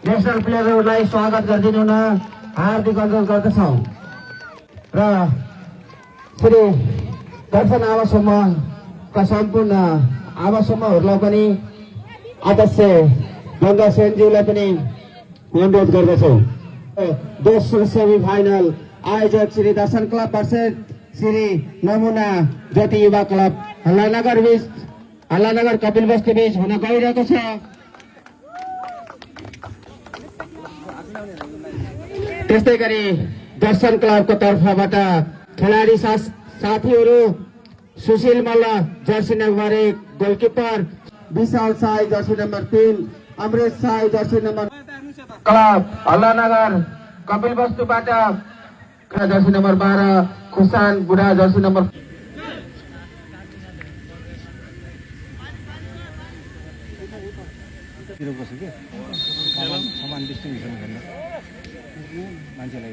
National प्लेयरहरूलाई स्वागत गरिदिनु न हार्दिक अनुरोध गर्दछौँ र श्री दर्शन आवास समूहका सम्पूर्ण आवास समूहहरूलाई पनि अध्यक्ष गंगा सेनज्यूलाई पनि अनुरोध गर्दछौँ। दोस्रो सेमी फाइनल आयोजक श्री दर्शन क्लब वर्सेस श्री नमुना ज्योति युवा क्लब हल्लानगर कपिल बस्ती बीच हुन गइरहेको छ। त्यस्तै गरी दर्शन क्लबको तर्फबाट खेलाडी साथीहरू Sushil Malla jersey number 1 goalkeeper, Vishal Sai jersey number 3, Amresh Sai jersey number club Hallanagar Kapil बस्तुबाट jersey number 12 Khusan Budha jersey number सामान डिस्ट्रिब्युसन गर्न मान्छेलाई